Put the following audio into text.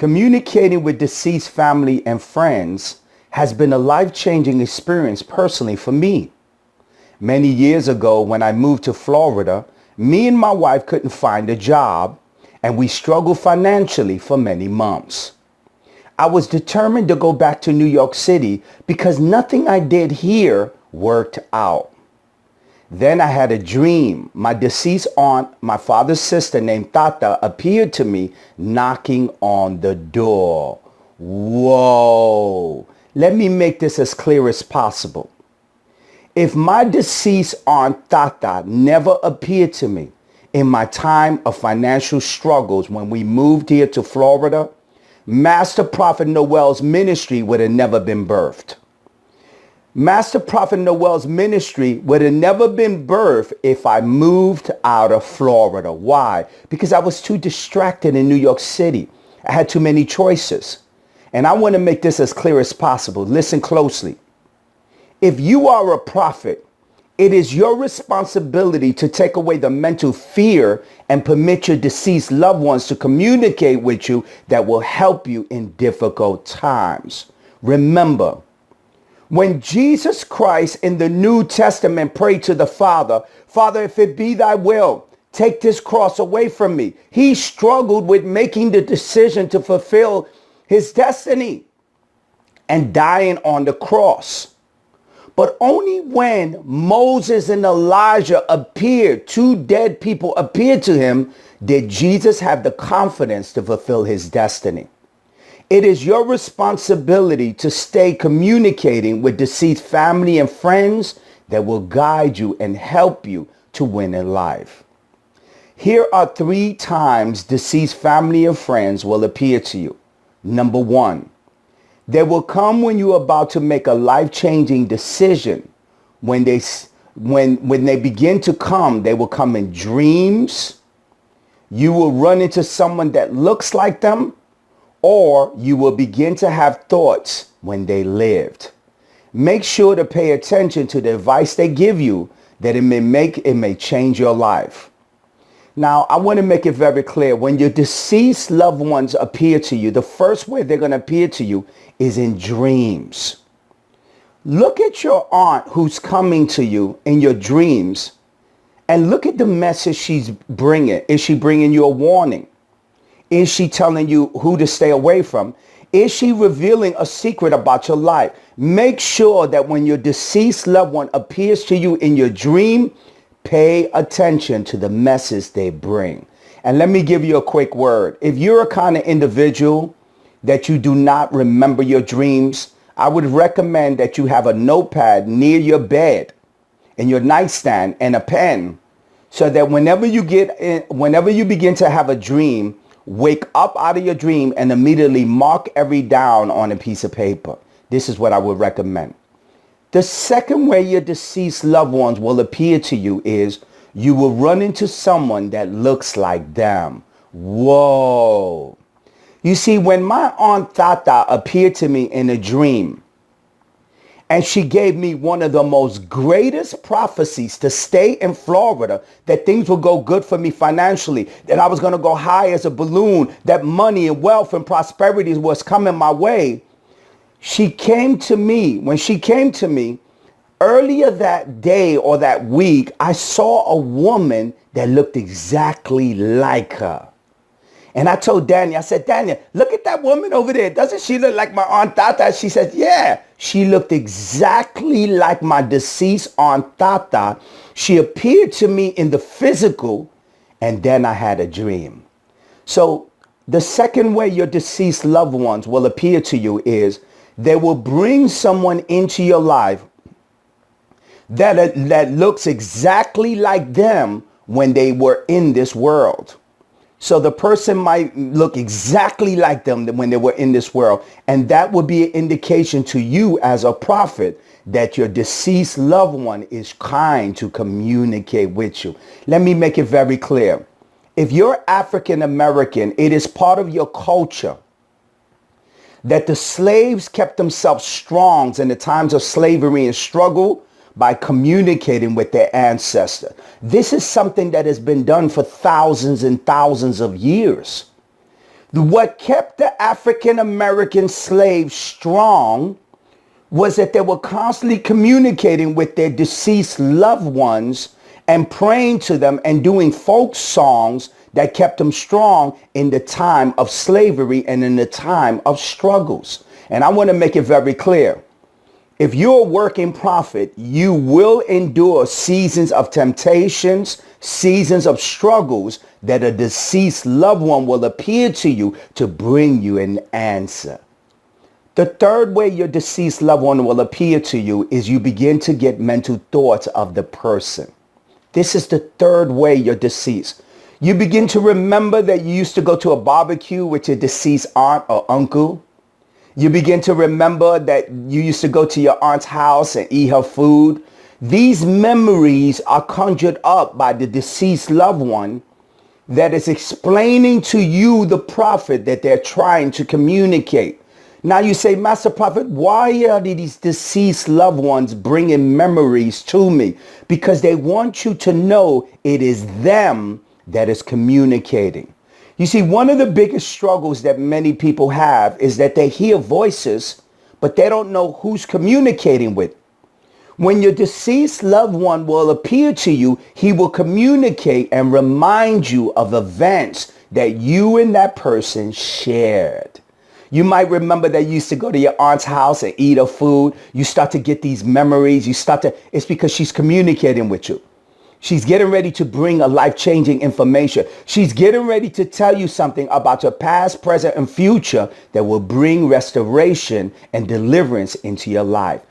Communicating with deceased family and friends has been a life-changing experience personally for me. Many years ago, when I moved to Florida, me and my wife couldn't find a job, and we struggled financially for many months. I was determined to go back to New York City because nothing I did here worked out. Then I had a dream. My deceased aunt, my father's sister named Tata, appeared to me knocking on the door. Whoa! Let me make this as clear as possible. If my deceased aunt Tata never appeared to me in my time of financial struggles when we moved here to Florida, Master Prophet Noel's ministry would have never been birthed. Master Prophet Noel's ministry would have never been birthed if I moved out of Florida. Why? Because I was too distracted in New York City. I had too many choices. And I want to make this as clear as possible. Listen closely. If you are a prophet, it is your responsibility to take away the mental fear and permit your deceased loved ones to communicate with you that will help you in difficult times. Remember, when Jesus Christ in the New Testament prayed to the Father, Father, if it be thy will, take this cross away from me. He struggled with making the decision to fulfill his destiny and dying on the cross. But only when Moses and Elijah appeared, two dead people appeared to him, did Jesus have the confidence to fulfill his destiny. It is your responsibility to stay communicating with deceased family and friends that will guide you and help you to win in life. Here are 3 times deceased family and friends will appear to you. Number 1, they will come when you're about to make a life-changing decision. When they begin to come, they will come in dreams. You will run into someone that looks like them, or you will begin to have thoughts when they lived. Make sure to pay attention to the advice they give you, that it may change your life. Now, I want to make it very clear. When your deceased loved ones appear to you, the first way they're going to appear to you is in dreams. Look at your aunt who's coming to you in your dreams and look at the message she's bringing. Is she bringing you a warning? Is she telling you who to stay away from? Is she revealing a secret about your life? Make sure that when your deceased loved one appears to you in your dream, pay attention to the message they bring. And let me give you a quick word. If you're a kind of individual that you do not remember your dreams, I would recommend that you have a notepad near your bed, in your nightstand, and a pen, so that whenever you begin to have a dream, wake up out of your dream and immediately mark every down on a piece of paper. This is what I would recommend. The second way your deceased loved ones will appear to you is you will run into someone that looks like them. Whoa. You see, when my Aunt Tata appeared to me in a dream, and she gave me one of the most greatest prophecies to stay in Florida, that things would go good for me financially, that I was going to go high as a balloon, that money and wealth and prosperity was coming my way. She came to me. When she came to me earlier that day or that week, I saw a woman that looked exactly like her. And I told Daniel, I said, Daniel, look at that woman over there. Doesn't she look like my Aunt Tata? She said, yeah. She looked exactly like my deceased Aunt Tata. She appeared to me in the physical, and then I had a dream. So the second way your deceased loved ones will appear to you is they will bring someone into your life that looks exactly like them when they were in this world. So the person might look exactly like them when they were in this world. And that would be an indication to you as a prophet that your deceased loved one is trying to communicate with you. Let me make it very clear. If you're African American, it is part of your culture that the slaves kept themselves strong in the times of slavery and struggle by communicating with their ancestor. This is something that has been done for thousands and thousands of years. What kept the African American slaves strong was that they were constantly communicating with their deceased loved ones and praying to them and doing folk songs that kept them strong in the time of slavery and in the time of struggles. And I want to make it very clear. If you're a working prophet, you will endure seasons of temptations, seasons of struggles that a deceased loved one will appear to you to bring you an answer. The third way your deceased loved one will appear to you is you begin to get mental thoughts of the person. This is the third way you're deceased. You begin to remember that you used to go to a barbecue with your deceased aunt or uncle. You begin to remember that you used to go to your aunt's house and eat her food. These memories are conjured up by the deceased loved one that is explaining to you, the prophet, that they're trying to communicate. Now you say, Master Prophet, why are these deceased loved ones bringing memories to me? Because they want you to know it is them that is communicating. You see, one of the biggest struggles that many people have is that they hear voices, but they don't know who's communicating with. When your deceased loved one will appear to you, he will communicate and remind you of events that you and that person shared. You might remember that you used to go to your aunt's house and eat her food. You start to get these memories. It's because she's communicating with you. She's getting ready to bring a life-changing information. She's getting ready to tell you something about your past, present, and future that will bring restoration and deliverance into your life.